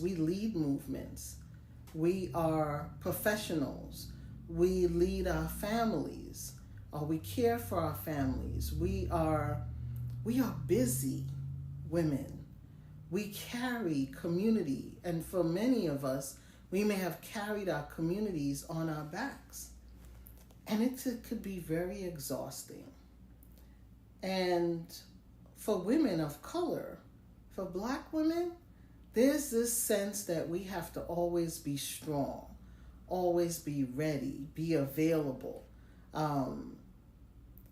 movements. We lead movements. We are professionals. We lead our families, or we care for our families. We are busy women. We carry community, and for many of us, we may have carried our communities on our backs. And it could be very exhausting. And for women of color, for Black women, there's this sense that we have to always be strong, always be ready, be available.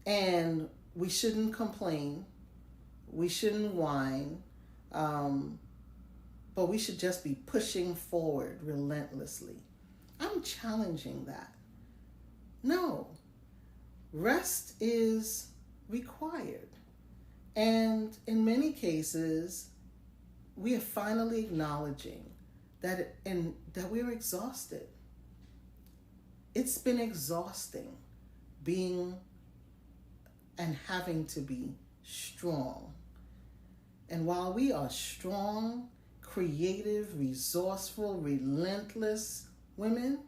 And we shouldn't complain. We shouldn't whine. But we should just be pushing forward relentlessly. I'm challenging that. No, rest is required. And in many cases, we are finally acknowledging that we're exhausted. It's been exhausting being and having to be strong. And while we are strong, creative, resourceful, relentless women,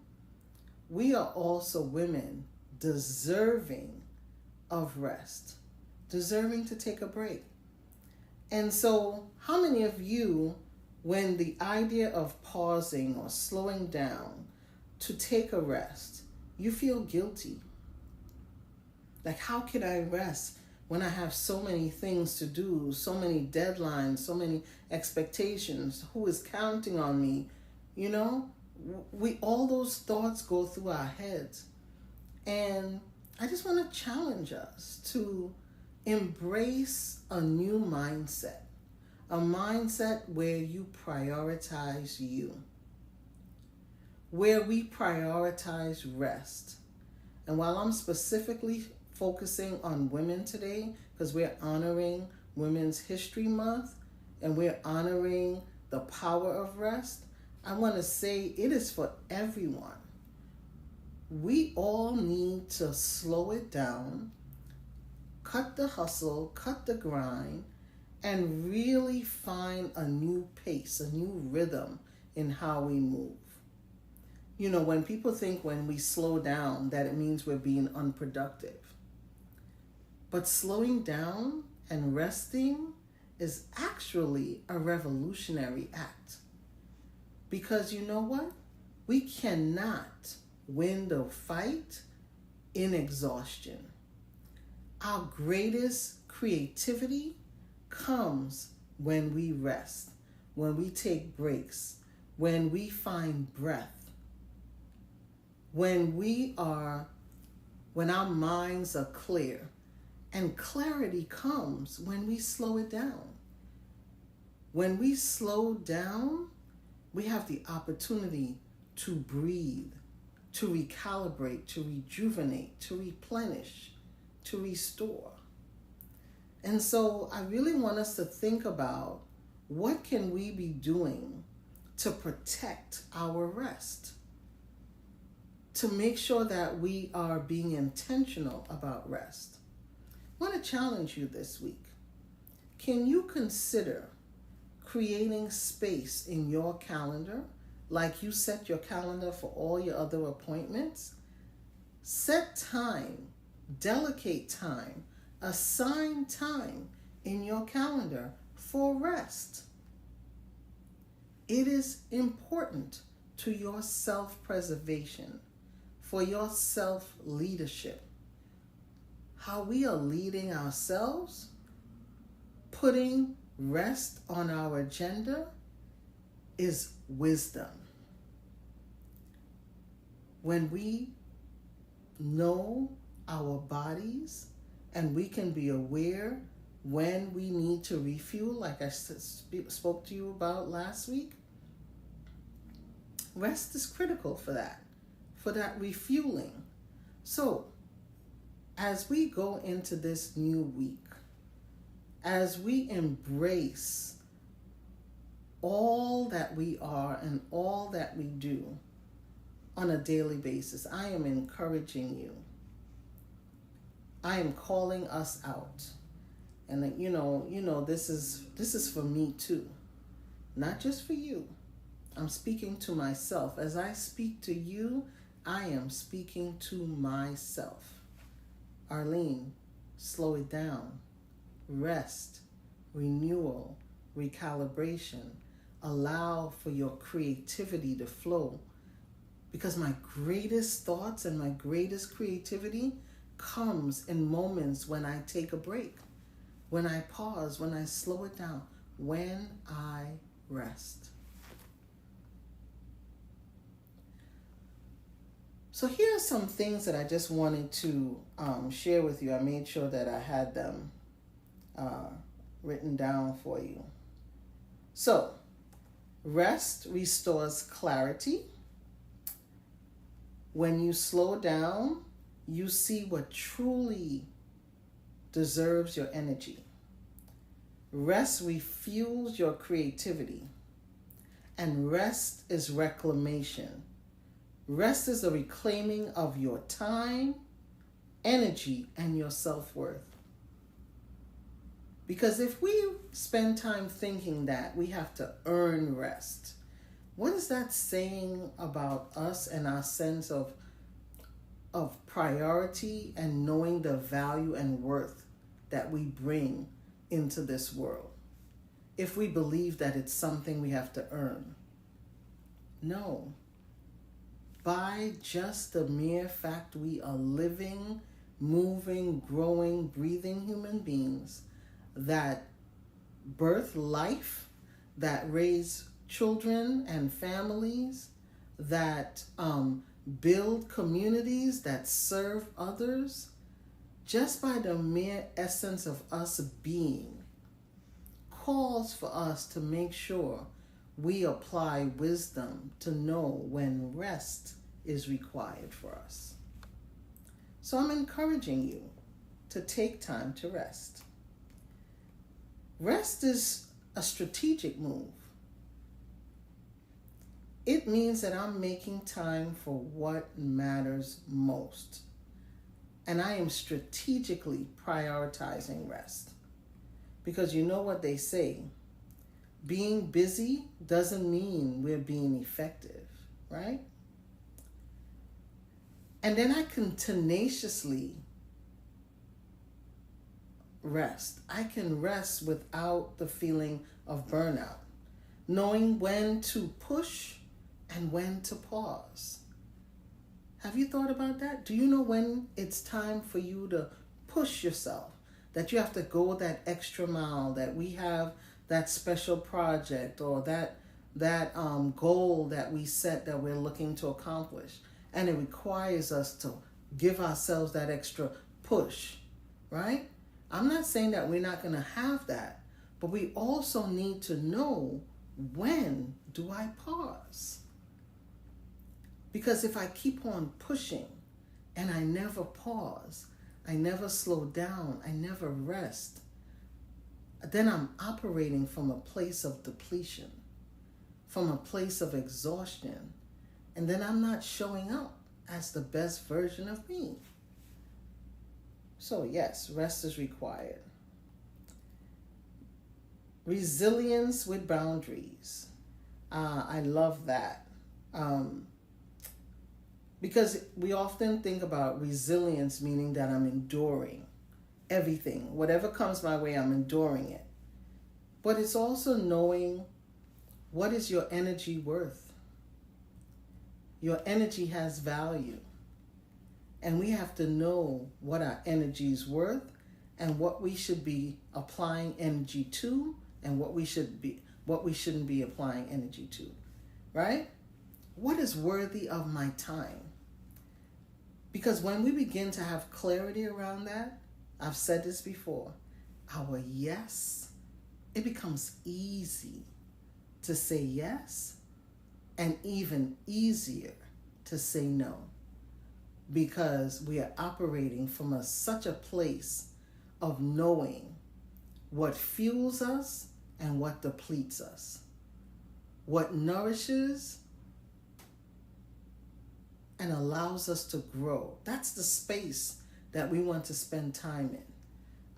we are also women deserving of rest, deserving to take a break. And so, how many of you, when the idea of pausing or slowing down to take a rest, you feel guilty? Like, how could I rest when I have so many things to do, so many deadlines, so many expectations? Who is counting on me? You know, all those thoughts go through our heads. And I just want to challenge us to embrace a new mindset, a mindset where you prioritize you, where we prioritize rest. And while I'm specifically focusing on women today, because we're honoring Women's History Month and we're honoring the power of rest, I want to say it is for everyone. We all need to slow it down, cut the hustle, cut the grind, and really find a new pace, a new rhythm in how we move. You know, when people think when we slow down that it means we're being unproductive. But slowing down and resting is actually a revolutionary act. Because you know what? We cannot win the fight in exhaustion. Our greatest creativity comes when we rest, when we take breaks, when we find breath, when our minds are clear. And clarity comes when we slow it down. When we slow down, we have the opportunity to breathe, to recalibrate, to rejuvenate, to replenish, to restore. And so I really want us to think about what can we be doing to protect our rest, to make sure that we are being intentional about rest. I want to challenge you this week. Can you consider creating space in your calendar, like you set your calendar for all your other appointments? Set time, delegate time, assign time in your calendar for rest. It is important to your self-preservation, for your self-leadership. How we are leading ourselves, putting rest on our agenda is wisdom. When we know our bodies and we can be aware when we need to refuel, like I spoke to you about last week, rest is critical for that refueling. So, as we go into this new week, as we embrace all that we are and all that we do on a daily basis, I am encouraging you. I am calling us out. And you know, this is for me too. Not just for you, I'm speaking to myself. As I speak to you, I am speaking to myself. Arlene, slow it down. Rest, renewal, recalibration. Allow for your creativity to flow. Because my greatest thoughts and my greatest creativity comes in moments when I take a break, when I pause, when I slow it down, when I rest. So here are some things that I just wanted to share with you. I made sure that I had them written down for you. So, rest restores clarity. When you slow down, you see what truly deserves your energy. Rest refuels your creativity. And rest is reclamation. Rest is a reclaiming of your time, energy, and your self-worth. Because if we spend time thinking that we have to earn rest, what is that saying about us and our sense of priority and knowing the value and worth that we bring into this world? If we believe that it's something we have to earn. No. By just the mere fact we are living, moving, growing, breathing human beings that birth life, that raise children and families, that build communities, that serve others, just by the mere essence of us being, calls for us to make sure we apply wisdom to know when rest is required for us. So I'm encouraging you to take time to rest. Rest is a strategic move. It means that I'm making time for what matters most. And I am strategically prioritizing rest. Because you know what they say, being busy doesn't mean we're being effective, right? And then I can tenaciously rest. I can rest without the feeling of burnout, knowing when to push and when to pause. Have you thought about that? Do you know when it's time for you to push yourself? That you have to go that extra mile, that we have that special project or that goal that we set that we're looking to accomplish. And it requires us to give ourselves that extra push, right? I'm not saying that we're not going to have that, but we also need to know, when do I pause? Because if I keep on pushing and I never pause, I never slow down, I never rest, then I'm operating from a place of depletion, from a place of exhaustion, and then I'm not showing up as the best version of me. So yes, rest is required. Resilience with boundaries. I love that. Because we often think about resilience meaning that I'm enduring everything. Whatever comes my way, I'm enduring it. But it's also knowing, what is your energy worth? Your energy has value. And we have to know what our energy is worth and what we should be applying energy to and what we shouldn't be applying energy to, right? What is worthy of my time? Because when we begin to have clarity around that, I've said this before, our yes, it becomes easy to say yes and even easier to say no, because we are operating from such a place of knowing what fuels us and what depletes us, what nourishes and allows us to grow. That's the space that we want to spend time in.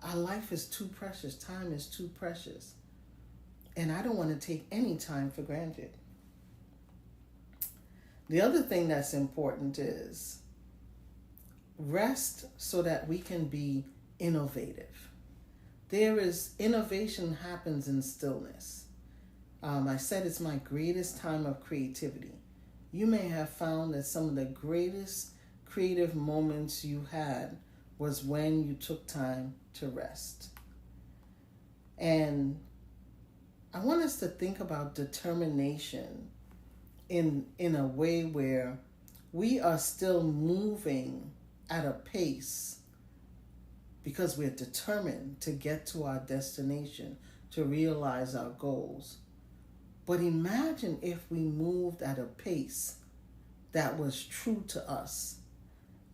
Our life is too precious. Time is too precious. And I don't want to take any time for granted. The other thing that's important is rest so that we can be innovative. There is innovation happens in stillness. I said it's my greatest time of creativity. You may have found that some of the greatest creative moments you had was when you took time to rest. And I want us to think about determination in a way where we are still moving at a pace because we're determined to get to our destination, to realize our goals. But imagine if we moved at a pace that was true to us,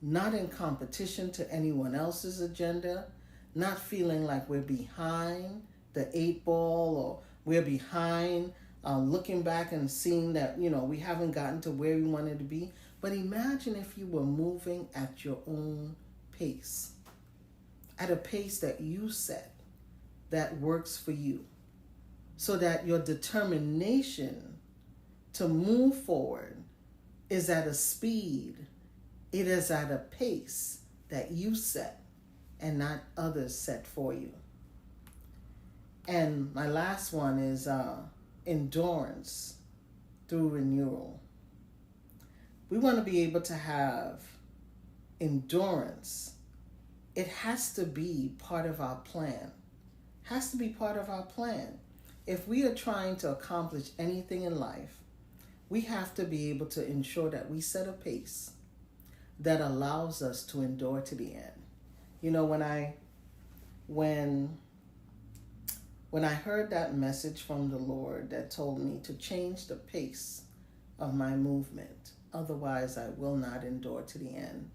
not in competition to anyone else's agenda, not feeling like we're behind the 8 ball or we're behind, looking back and seeing that, we haven't gotten to where we wanted to be. But imagine if you were moving at your own pace, at a pace that you set, that works for you, so that your determination to move forward is at a speed, it is at a pace that you set and not others set for you. And my last one is endurance through renewal. We want to be able to have endurance. It has to be part of our plan. Has to be part of our plan. If we are trying to accomplish anything in life, we have to be able to ensure that we set a pace that allows us to endure to the end. When I heard that message from the Lord that told me to change the pace of my movement, otherwise I will not endure to the end.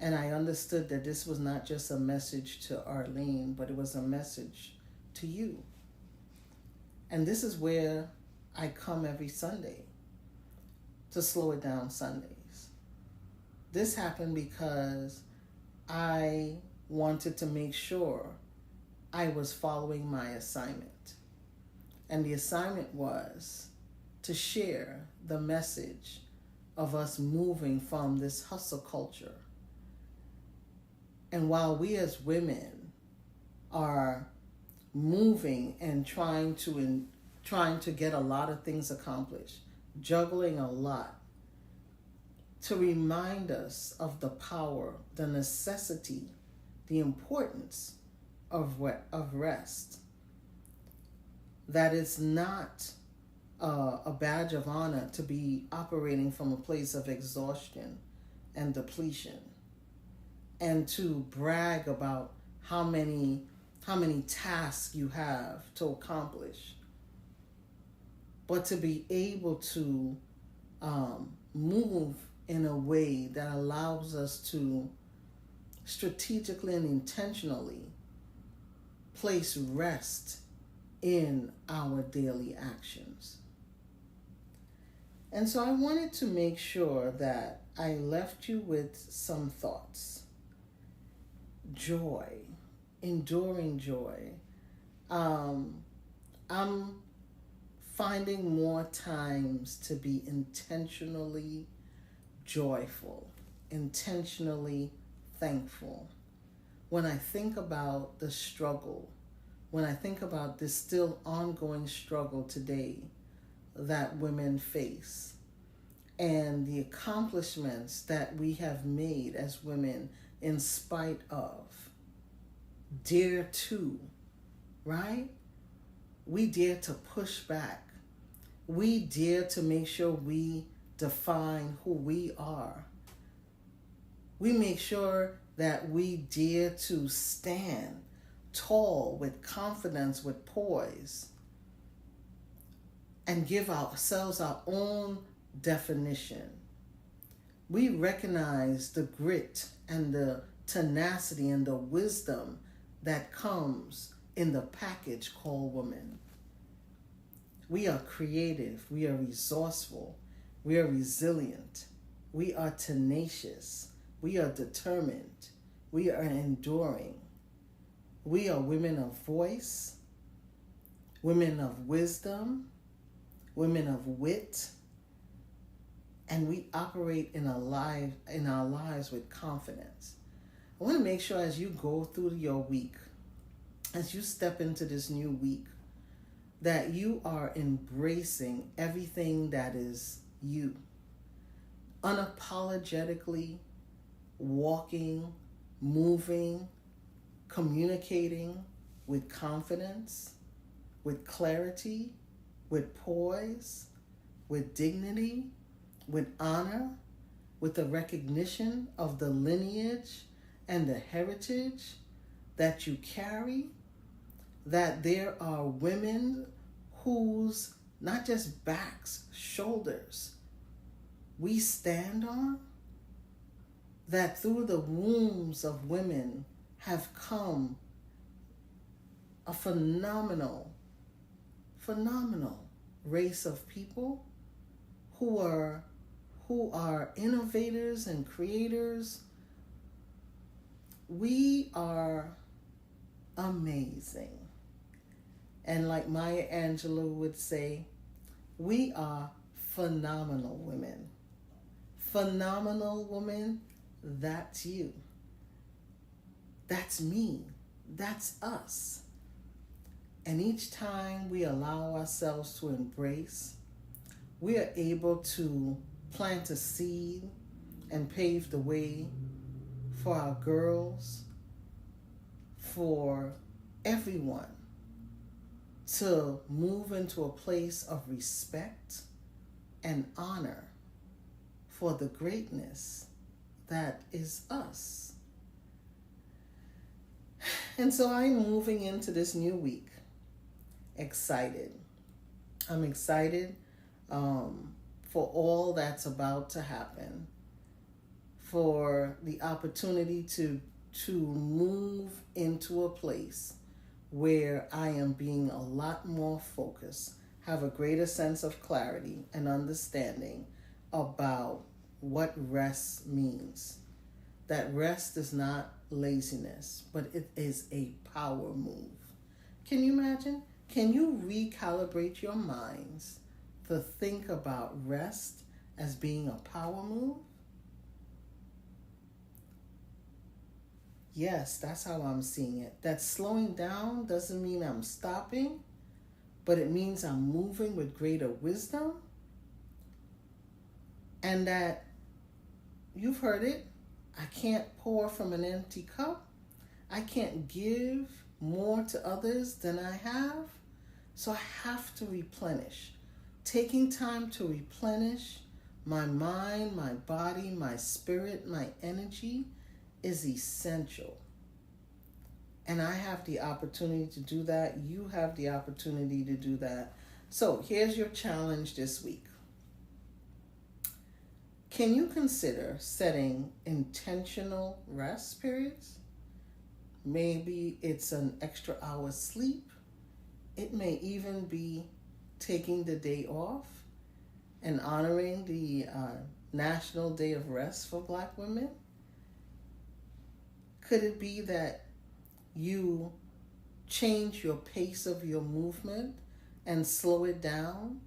And I understood that this was not just a message to Arlene, but it was a message to you. And this is where I come every Sunday, to Slow It Down Sundays. This happened because I wanted to make sure I was following my assignment. And the assignment was to share the message of us moving from this hustle culture. And while we as women are moving and trying to get a lot of things accomplished, juggling a lot, to remind us of the power, the necessity, the importance of rest. That it's not a badge of honor to be operating from a place of exhaustion and depletion, and to brag about how many tasks you have to accomplish, but to be able to move in a way that allows us to strategically and intentionally place rest in our daily actions. And so I wanted to make sure that I left you with some thoughts. Joy, enduring joy. I'm finding more times to be intentionally joyful, intentionally thankful. When I think about the struggle, when I think about this still ongoing struggle today that women face, and the accomplishments that we have made as women in spite of, dare to, right? We dare to push back. We dare to make sure we define who we are. We make sure that we dare to stand tall with confidence, with poise, and give ourselves our own definition. We recognize the grit and the tenacity and the wisdom that comes in the package called woman. We are creative, we are resourceful, we are resilient, we are tenacious, we are determined, we are enduring. We are women of voice, women of wisdom, women of wit, and we operate in our lives with confidence. I want to make sure as you go through your week, as you step into this new week, that you are embracing everything that is you. Unapologetically walking, moving, communicating with confidence, with clarity, with poise, with dignity, with honor, with the recognition of the lineage and the heritage that you carry, that there are women whose not just backs, shoulders we stand on, that through the wombs of women have come a phenomenal race of people who are innovators and creators. We are amazing. And like Maya Angelou would say, we are phenomenal women. Phenomenal woman, that's you. That's me. That's us. And each time we allow ourselves to embrace, we are able to plant a seed and pave the way for our girls, for everyone to move into a place of respect and honor for the greatness that is us. And so I'm moving into this new week excited. I'm excited for all that's about to happen, for the opportunity to move into a place where I am being a lot more focused, have a greater sense of clarity and understanding about what rest means. That rest is not laziness, but it is a power move. Can you imagine? Can you recalibrate your minds to think about rest as being a power move? Yes, that's how I'm seeing it. That slowing down doesn't mean I'm stopping, but it means I'm moving with greater wisdom. And that, you've heard it, I can't pour from an empty cup. I can't give more to others than I have. So I have to replenish. Taking time to replenish my mind, my body, my spirit, my energy is essential. And I have the opportunity to do that. You have the opportunity to do that. So here's your challenge this week. Can you consider setting intentional rest periods? Maybe it's an extra hour sleep. It may even be taking the day off and honoring the National Day of Rest for Black women. Could it be that you change your pace of your movement and slow it down?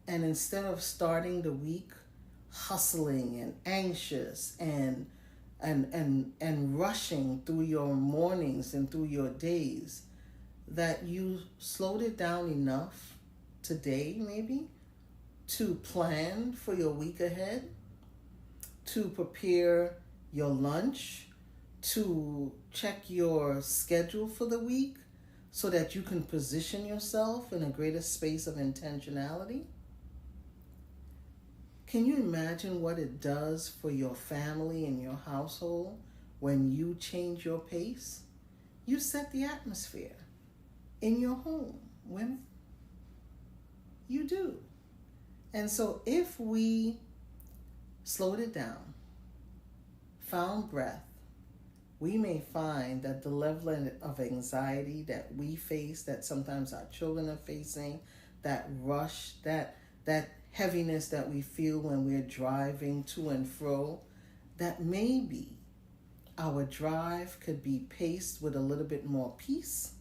And instead of starting the week hustling and anxious and rushing through your mornings and through your days, that you slowed it down enough today maybe to plan for your week ahead, to prepare your lunch, to check your schedule for the week so that you can position yourself in a greater space of intentionality? Can you imagine what it does for your family and your household when you change your pace? You set the atmosphere in your home, women. You do. And so if we slowed it down, found breath, we may find that the level of anxiety that we face, that sometimes our children are facing, that rush, that heaviness that we feel when we're driving to and fro, that maybe our drive could be paced with a little bit more peace,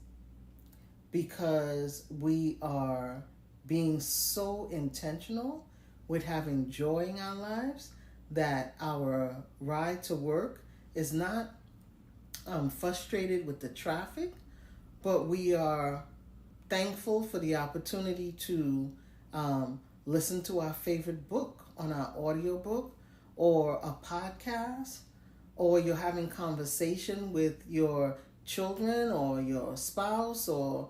because we are being so intentional with having joy in our lives, that our ride to work is not frustrated with the traffic, but we are thankful for the opportunity to listen to our favorite book on our audiobook or a podcast, or you're having conversation with your children or your spouse or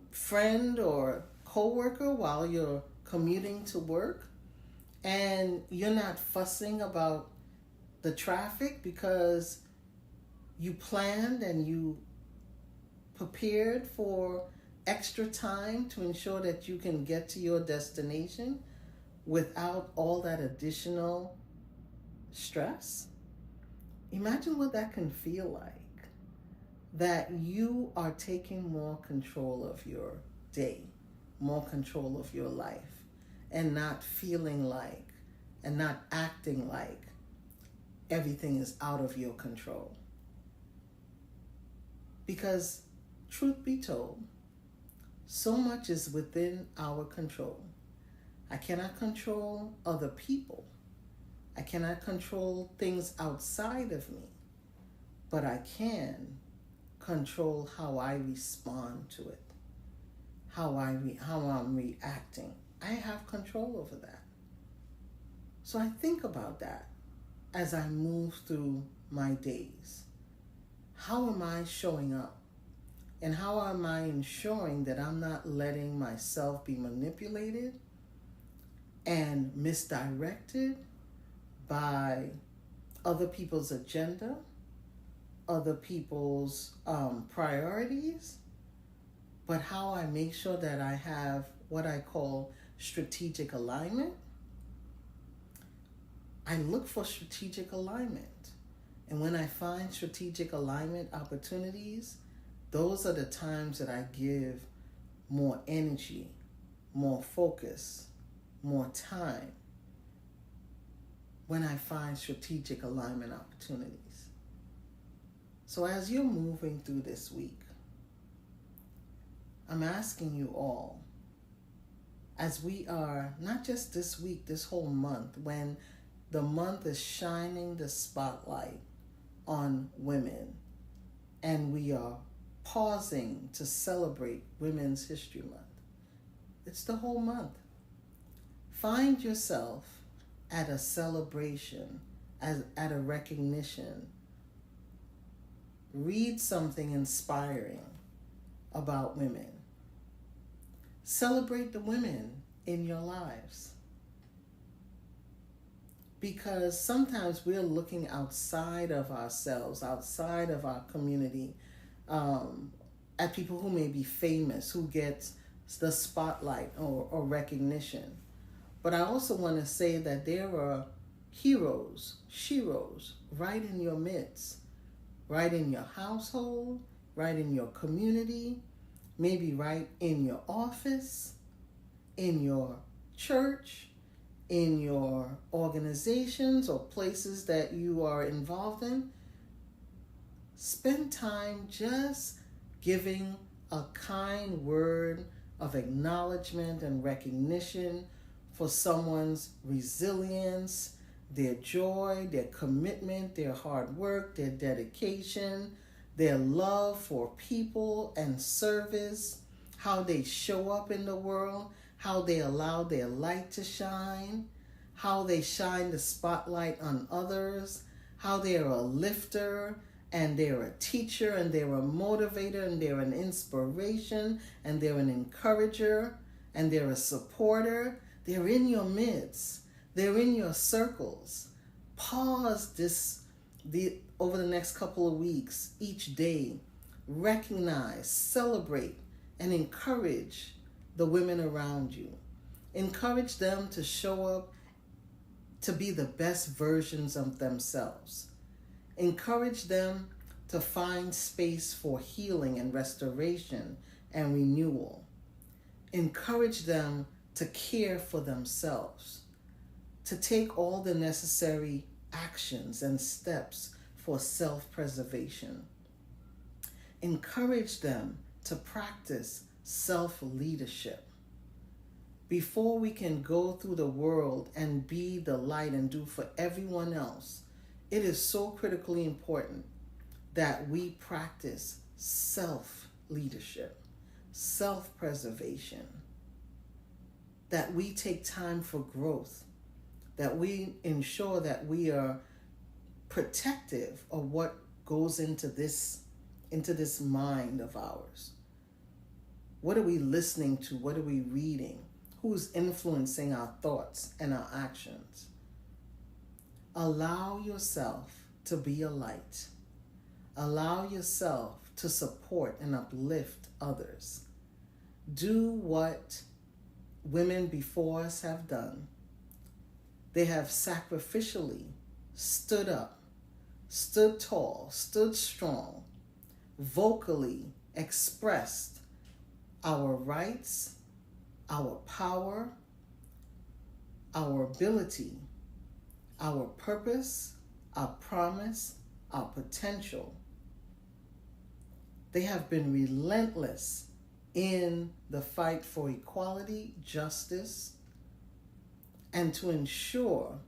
friend or coworker while you're commuting to work, and you're not fussing about the traffic because you planned and you prepared for extra time to ensure that you can get to your destination without all that additional stress. Imagine what that can feel like, that you are taking more control of your day, more control of your life, and not feeling like and not acting like everything is out of your control. Because truth be told, so much is within our control. I cannot control other people. I cannot control things outside of me, but I can control how I respond to it, how I'm reacting. I have control over that. So I think about that as I move through my days. How am I showing up? And how am I ensuring that I'm not letting myself be manipulated and misdirected by other people's agenda, other people's priorities, but how I make sure that I have what I call strategic alignment? I look for strategic alignment. And when I find strategic alignment opportunities, those are the times that I give more energy, more focus, more time, when I find strategic alignment opportunities. So as you're moving through this week, I'm asking you all, as we are, not just this week, this whole month, when the month is shining the spotlight on women, and we are pausing to celebrate Women's History Month. It's the whole month. Find yourself at a celebration, at a recognition. Read something inspiring about women. Celebrate the women in your lives. Because sometimes we're looking outside of ourselves, outside of our community, at people who may be famous, who get the spotlight or recognition. But I also want to say that there are heroes, sheroes, right in your midst, right in your household, right in your community, maybe right in your office, in your church, in your organizations or places that you are involved in. Spend time just giving a kind word of acknowledgement and recognition for someone's resilience, their joy, their commitment, their hard work, their dedication, their love for people and service, how they show up in the world, how they allow their light to shine, how they shine the spotlight on others, how they're a lifter, and they're a teacher, and they're a motivator, and they're an inspiration, and they're an encourager, and they're a supporter. They're in your midst. They're in your circles. Pause over the next couple of weeks, each day. Recognize, celebrate, and encourage the women around you. Encourage them to show up to be the best versions of themselves. Encourage them to find space for healing and restoration and renewal. Encourage them to care for themselves, to take all the necessary actions and steps for self-preservation. Encourage them to practice self-leadership. before we can go through the world and be the light and do for everyone else, it is so critically important that we practice self-leadership, self-preservation, that we take time for growth, that we ensure that we are protective of what goes into this mind of ours. What are we listening to? What are we reading? Who's influencing our thoughts and our actions? Allow yourself to be a light. Allow yourself to support and uplift others. Do what women before us have done. They have sacrificially stood up, stood tall, stood strong, vocally expressed our rights, our power, our ability, our purpose, our promise, our potential. They have been relentless in the fight for equality, justice, and to ensure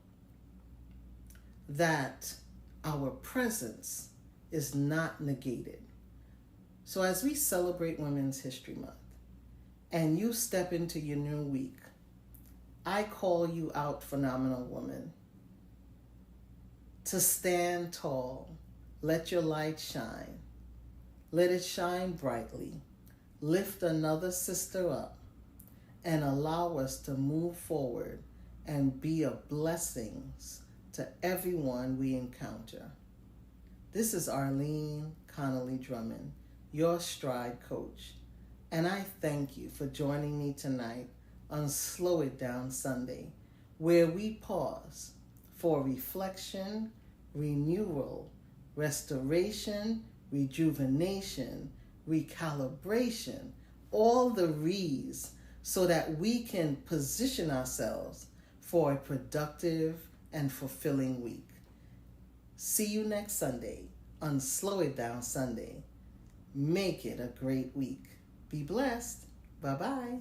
that our presence is not negated. So as we celebrate Women's History Month and you step into your new week, I call you out, phenomenal woman, to stand tall. Let your light shine. Let it shine brightly. Lift another sister up and allow us to move forward and be a blessing to everyone we encounter. This is Arlene Connelly-Drummond, your S.T.R.I.D.E coach, and I thank you for joining me tonight on Slow It Down Sunday, where we pause for reflection, renewal, restoration, rejuvenation, recalibration, all the re's, so that we can position ourselves for a productive and fulfilling week. See you next Sunday on Slow It Down Sunday. Make it a great week. Be blessed. Bye-bye.